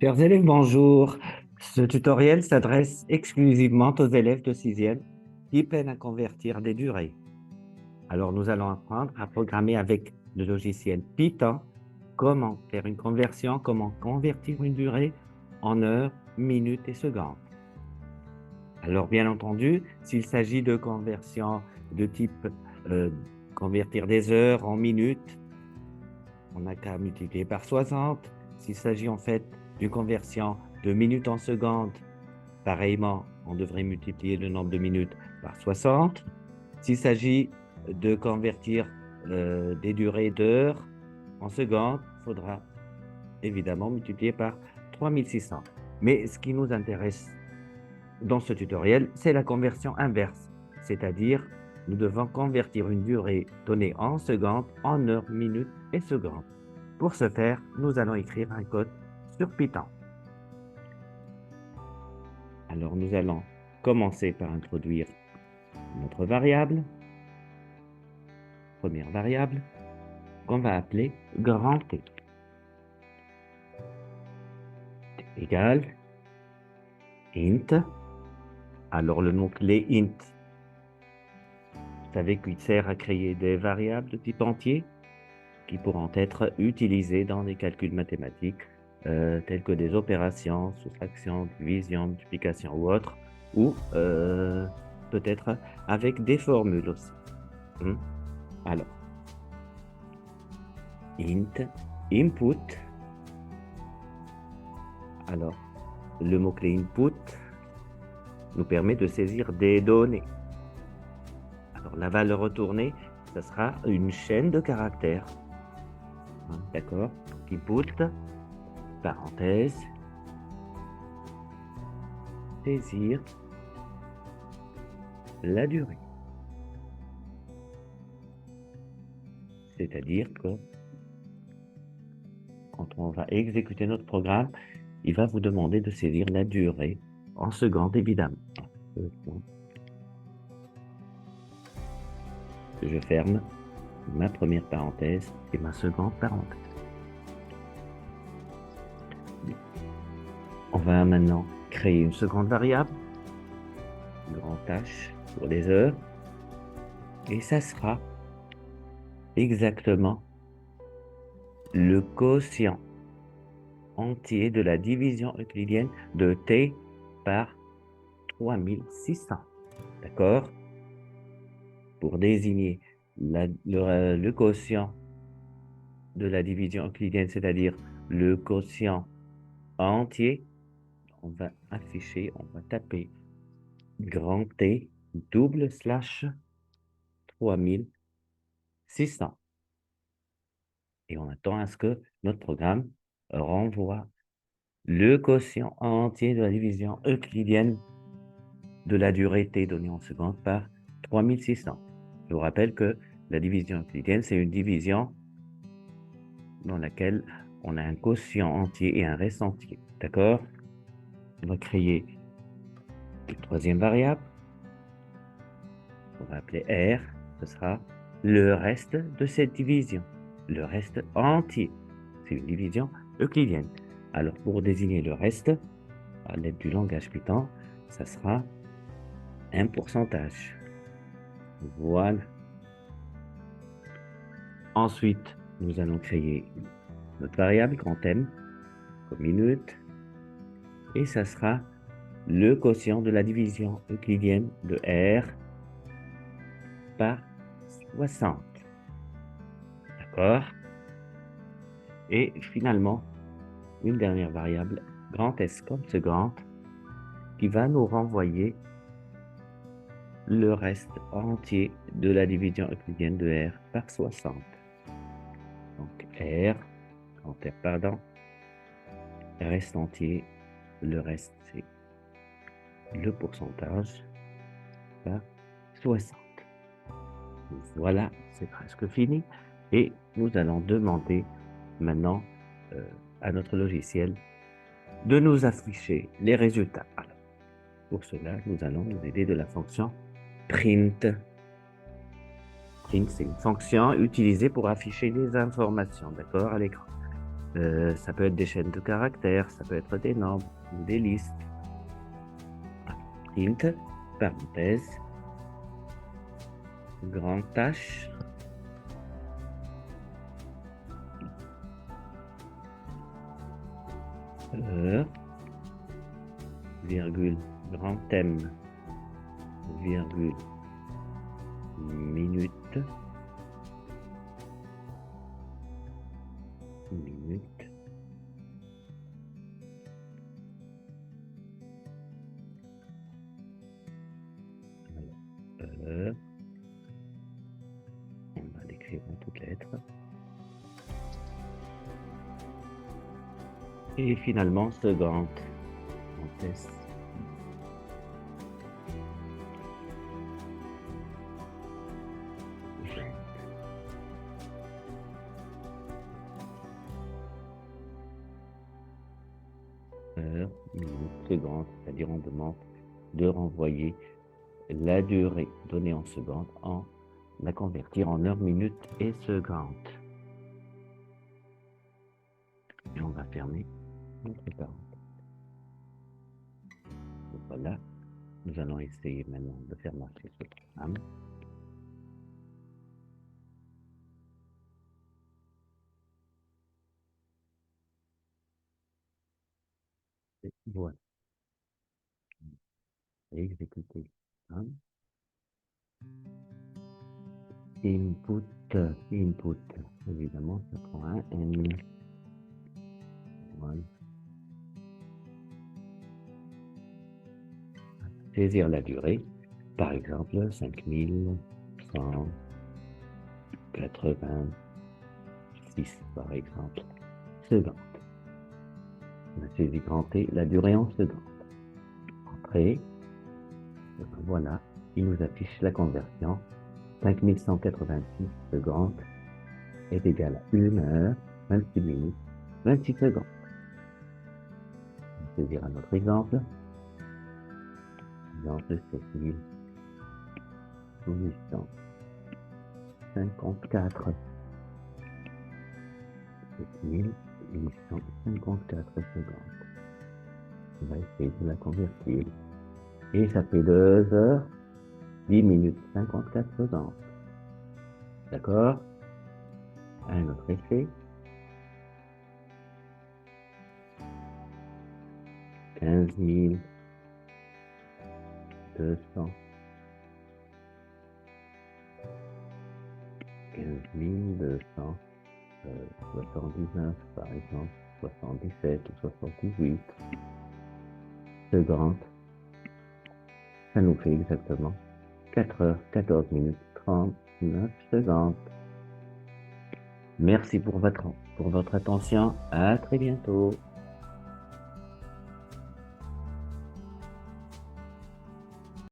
Chers élèves, bonjour. Ce tutoriel s'adresse exclusivement aux élèves de sixième qui peinent à convertir des durées. Alors, nous allons apprendre à programmer avec le logiciel Python comment faire une conversion, comment convertir une durée en heures, minutes et secondes. Alors, bien entendu, s'il s'agit de conversion de type euh, convertir des heures en minutes, on n'a qu'à multiplier par 60. S'il s'agit en fait d'une conversion de minutes en secondes, pareillement, on devrait multiplier le nombre de minutes par 60. S'il s'agit de convertir des durées d'heures en secondes, il faudra évidemment multiplier par 3600. Mais ce qui nous intéresse dans ce tutoriel, c'est la conversion inverse, c'est-à-dire nous devons convertir une durée donnée en secondes en heures, minutes et secondes. Pour ce faire, nous allons écrire un code sur Python. Alors, nous allons commencer par introduire notre variable, première variable, qu'on va appeler grand T, égale int. Alors, le mot-clé int, vous savez qu'il sert à créer des variables de type entier qui pourront être utilisées dans des calculs mathématiques tels que des opérations, soustraction, division, multiplication ou autres, ou peut-être avec des formules aussi. Alors, int input. Alors, le mot-clé input nous permet de saisir des données. Alors, la valeur retournée, ce sera une chaîne de caractères. D'accord? Input, parenthèse, saisir la durée. C'est-à-dire que quand on va exécuter notre programme, il va vous demander de saisir la durée en secondes, évidemment. Je ferme ma première parenthèse et ma seconde parenthèse. On va maintenant créer une seconde variable, grand H pour les heures, et ça sera exactement le quotient entier de la division euclidienne de T par 3600. D'accord? Pour désigner le quotient de la division euclidienne, c'est-à-dire le quotient entier, on va afficher, on va taper grand T double slash 3600. Et on attend à ce que notre programme renvoie le quotient entier de la division euclidienne de la durée t donnée en secondes par 3600. Je vous rappelle que la division euclidienne, c'est une division dans laquelle on a un quotient entier et un reste entier. D'accord? On va créer une troisième variable. On va appeler R. Ce sera le reste de cette division. Le reste entier. C'est une division euclidienne. Alors, pour désigner le reste, à l'aide du langage Python, ça sera un pourcentage. Voilà. Ensuite, nous allons créer notre variable grand M comme minute et ça sera le quotient de la division euclidienne de R par 60. D'accord? Et finalement, une dernière variable grand S comme seconde qui va nous renvoyer le reste entier de la division euclidienne de R par 60. Donc R, grand R, pardon, reste entier, le reste c'est le pourcentage par 60. Voilà, c'est presque fini. Et nous allons demander maintenant à notre logiciel de nous afficher les résultats. Alors, pour cela, nous allons nous aider de la fonction print. Print, c'est une fonction utilisée pour afficher des informations, d'accord, à l'écran. Ça peut être des chaînes de caractères, ça peut être des nombres, des listes. Print, parenthèse, grande tâche, heure, virgule, grand thème, virgule, minute, minute, heure, on va l'écrire en toutes lettres, et finalement seconde, parenthèse. Heure, minute, seconde, c'est-à-dire on demande de renvoyer la durée donnée en secondes en la convertir en heures, minutes et secondes. Et on va fermer notre parenthèse. Voilà, nous allons essayer maintenant de faire marcher ce programme. Et voilà, exécuter le programme. Input, input, évidemment, ça prend un N. Voilà. Saisir la durée, par exemple 5186, par exemple, secondes. On a saisi grand T, la durée en secondes. Entrée, voilà, il nous affiche la conversion. 5186 secondes est égal à 1 heure, 26 minutes, 26 secondes. On va saisir un autre exemple. Exemple 7854. 7854 secondes. On va essayer de la convertir. Et ça fait 2 heures, 10 minutes, 54 secondes. D'accord? Un autre essai. 15 200. 15 279, par exemple, 77 ou 78 secondes. Ça nous fait exactement 4 heures, 14 minutes, 39 secondes. Merci pour votre attention. À très bientôt.